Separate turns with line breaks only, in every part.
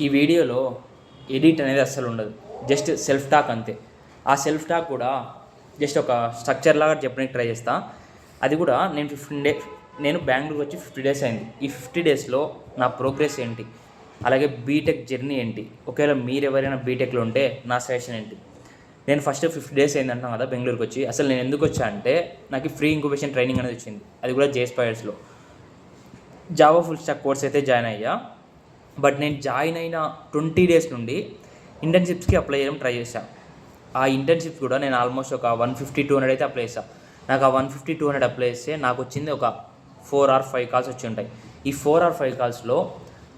ఈ వీడియోలో ఎడిట్ అనేది అస్సలు ఉండదు, జస్ట్ సెల్ఫ్ టాక్ అంతే. ఆ సెల్ఫ్ టాక్ కూడా జస్ట్ ఒక స్ట్రక్చర్ లాగా చెప్పడానికి ట్రై చేస్తా. అది కూడా నేను బెంగళూరుకి వచ్చి 50 డేస్ అయింది. ఈ 50 డేస్లో నా ప్రోగ్రెస్ ఏంటి, అలాగే బీటెక్ జర్నీ ఏంటి, ఒకవేళ మీరు ఎవరైనా బీటెక్లో ఉంటే నా సజెషన్ ఏంటి. నేను ఫస్ట్ 50 డేస్ అయింది అంటున్నాను కదా బెంగళూరుకి వచ్చి. అసలు నేను ఎందుకు వచ్చా అంటే నాకు ఫ్రీ ఇంక్యుబేషన్ ట్రైనింగ్ అనేది వచ్చింది, అది కూడా జేస్పైర్స్లో. జావా ఫుల్ స్టాక్ కోర్స్ అయితే జాయిన్ అయ్యా. బట్ నేను జాయిన్ అయిన 20 డేస్ నుండి ఇంటర్న్షిప్స్కి అప్లై చేయడం ట్రై చేశాను. ఆ ఇంటర్న్షిప్స్ కూడా నేను ఆల్మోస్ట్ ఒక 150-200 అయితే అప్లై చేశాను. నాకు ఆ 150-200 అప్లై చేస్తే నాకు వచ్చింది ఒక 4 or 5 కాల్స్ వచ్చి ఉంటాయి. ఈ 4 or 5 కాల్స్లో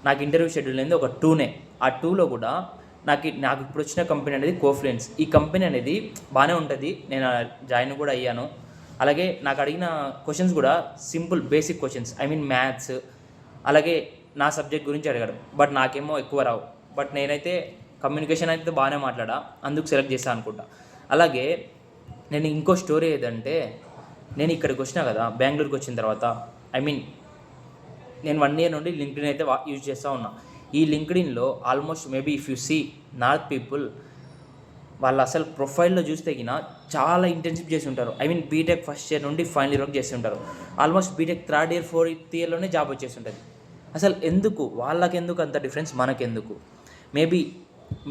నాకు ఇంటర్వ్యూ షెడ్యూల్ అనేది ఒక 2నే. ఆ 2లో కూడా నాకు ఇప్పుడు వచ్చిన కంపెనీ అనేది కోఫ్లెన్స్. ఈ కంపెనీ అనేది బాగానే ఉంటుంది, నేను జాయిన్ కూడా అయ్యాను. అలాగే నాకు అడిగిన క్వశ్చన్స్ కూడా simple basic questions, I mean maths, అలాగే నా సబ్జెక్ట్ గురించి అడిగాడు. బట్ నాకేమో ఎక్కువ రావు. బట్ నేనైతే కమ్యూనికేషన్ అయితే బాగానే మాట్లాడా, అందుకు సెలెక్ట్ చేశాను అనుకుంటా. అలాగే నేను ఇంకో స్టోరీ ఏదంటే, నేను ఇక్కడికి వచ్చినా కదా బెంగళూరుకి వచ్చిన తర్వాత, ఐ మీన్ నేను 1 year నుండి లింక్డ్ఇన్ అయితే యూజ్ చేస్తూ ఉన్నా. ఈ లింక్డ్ఇన్లో almost maybe if you see north people, వాళ్ళు అసలు ప్రొఫైల్లో చూస్తే గిన చాలా ఇంటర్న్షిప్ చేసి ఉంటారు. I mean BTech first year నుండి ఫైనల్ ఇయర్ వరకు చేసి ఉంటారు. Almost BTech 3rd year 4th yearలోనే జాబ్ వచ్చేసి ఉంటుంది. అసలు ఎందుకు వాళ్ళకెందుకు అంత డిఫరెన్స్, మనకెందుకు? మేబీ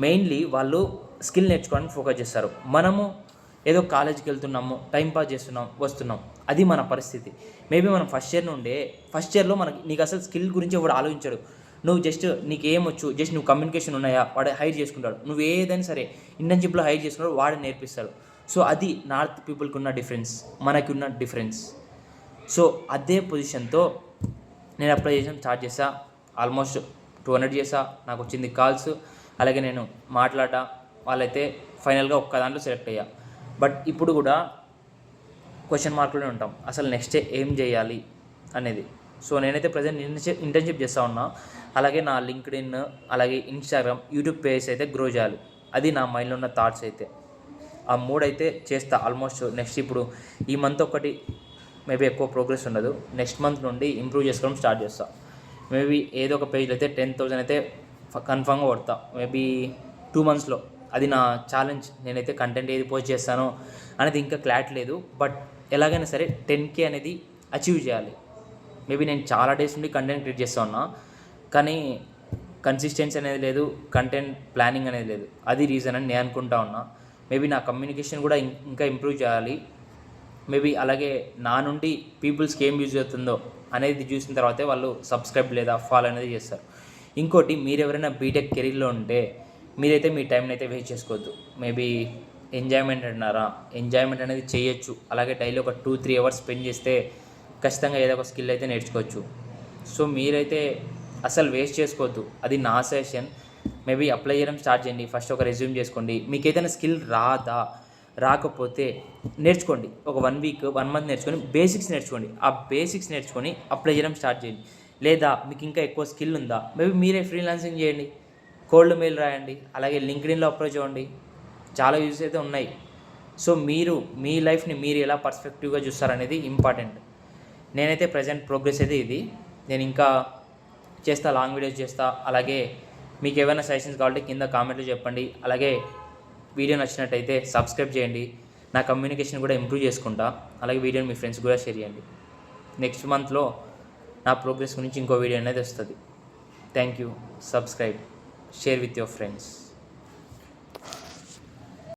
మెయిన్లీ వాళ్ళు స్కిల్ నేర్చుకోవడానికి ఫోకస్ చేస్తారు. మనము ఏదో కాలేజీకి వెళ్తున్నాము, టైంపాస్ చేస్తున్నాం, వస్తున్నాం, అది మన పరిస్థితి. మేబీ మనం ఫస్ట్ ఇయర్లో నీకు అసలు స్కిల్ గురించి ఎవడు ఆలోచించాడు. నువ్వు జస్ట్ నీకు ఏమొచ్చు, జస్ట్ నువ్వు కమ్యూనికేషన్ ఉన్నాయా, వాడు హైర్ చేసుకుంటాడు. నువ్వు ఏదైనా సరే ఇంటర్న్షిప్లో హైర్ చేసుకున్నాడు, వాడు నేర్పిస్తాడు. సో అది నార్త్ పీపుల్కి ఉన్న డిఫరెన్స్, మనకి ఉన్న డిఫరెన్స్. సో అదే పొజిషన్తో నేను అప్లై చేయడం స్టార్ట్ చేసా. ఆల్మోస్ట్ 200 చేసా, నాకు వచ్చింది కాల్స్. అలాగే నేను మాట్లాడా, వాళ్ళైతే ఫైనల్గా ఒక్క దాంట్లో సెలెక్ట్ అయ్యా. బట్ ఇప్పుడు కూడా క్వశ్చన్ మార్కులోనే ఉంటాం, అసలు నెక్స్ట్ ఏం చేయాలి అనేది. సో నేనైతే ప్రజెంట్ ఇంటర్న్షిప్ చేస్తూ ఉన్నా. అలాగే నా లింక్డ్ఇన్, అలాగే ఇన్స్టాగ్రామ్, యూట్యూబ్ పేజ్ అయితే గ్రో చేయాలి. అది నా మైండ్లో ఉన్న థాట్స్ అయితే. ఆ 3 అయితే చేస్తా ఆల్మోస్ట్. నెక్స్ట్ ఇప్పుడు ఈ మంత్ ఒకటి మేబీ ఎక్కువ ప్రోగ్రెస్ ఉండదు, నెక్స్ట్ మంత్ నుండి ఇంప్రూవ్ చేసుకోవడం స్టార్ట్ చేస్తా. మేబీ ఏదో ఒక పేజ్లో అయితే 10,000 అయితే కన్ఫామ్గా కొడతా, మేబీ 2 monthsలో. అది నా ఛాలెంజ్. నేనైతే కంటెంట్ ఏది పోస్ట్ చేస్తానో అనేది ఇంకా క్లారిటీ లేదు. బట్ ఎలాగైనా సరే 10K అనేది అచీవ్ చేయాలి. మేబీ నేను చాలా డేస్ నుండి కంటెంట్ క్రియేట్ చేస్తూ ఉన్నా, కానీ కన్సిస్టెన్సీ అనేది లేదు, కంటెంట్ ప్లానింగ్ అనేది లేదు. అది రీజన్ అని నేను అనుకుంటా ఉన్నా. మేబీ నా కమ్యూనికేషన్ కూడా ఇంకా ఇంప్రూవ్ చేయాలి. మేబీ అలాగే నా నుండి పీపుల్స్కి ఏం యూజ్ అవుతుందో అనేది చూసిన తర్వాతే వాళ్ళు సబ్స్క్రైబ్ లేదా ఫాలో అనేది చేస్తారు. ఇంకోటి, మీరు ఎవరైనా బీటెక్ కెరీర్లో ఉంటే మీరైతే మీ టైంని అయితే వేస్ట్ చేసుకోవద్దు. మేబీ ఎంజాయ్మెంట్ అంటున్నారా, ఎంజాయ్మెంట్ అనేది చేయొచ్చు. అలాగే డైలీ ఒక 2-3 hours స్పెండ్ చేస్తే ఖచ్చితంగా ఏదో ఒక స్కిల్ అయితే నేర్చుకోవచ్చు. సో మీరైతే అసలు వేస్ట్ చేసుకోవద్దు, అది నా సజెషన్. మేబీ అప్లై చేయడం స్టార్ట్ చేయండి. ఫస్ట్ ఒక రెజ్యూమ్ చేసుకోండి. మీకు ఏదైనా స్కిల్ రాకపోతే నేర్చుకోండి. ఒక 1 week 1 month నేర్చుకొని బేసిక్స్ నేర్చుకోండి. ఆ బేసిక్స్ నేర్చుకొని అప్లై చేయడం స్టార్ట్ చేయండి. లేదా మీకు ఇంకా ఎక్కువ స్కిల్ ఉందా, మేబీ మీరే ఫ్రీలాన్సింగ్ చేయండి, కోల్డ్ మెయిల్ రాయండి, అలాగే లింక్డ్ఇన్లో అప్రోచ్ అవ్వండి. చాలా యూజెస్ అయితే ఉన్నాయి. సో మీరు మీ లైఫ్ని మీరు ఎలా పర్స్పెక్టివ్గా చూస్తారనేది ఇంపార్టెంట్. నేనైతే ప్రజెంట్ ప్రోగ్రెస్ అయితే ఇది. నేను ఇంకా చేస్తా, లాంగ్ వీడియోస్ చేస్తా. అలాగే మీకు ఏమైనా సజెషన్స్ కావాలంటే కింద కామెంట్లో చెప్పండి. అలాగే వీడియో నచ్చినట్టయితే సబ్స్క్రైబ్ చేయండి. నా కమ్యూనికేషన్ కూడా ఇంప్రూవ్ చేసుకుంటా. అలాగే వీడియోని మీ ఫ్రెండ్స్ కూడా షేర్ చేయండి. నెక్స్ట్ మంత్లో నా ప్రోగ్రెస్ గురించి ఇంకో వీడియో అనేది వస్తుంది. Thank you. Subscribe, share with your friends.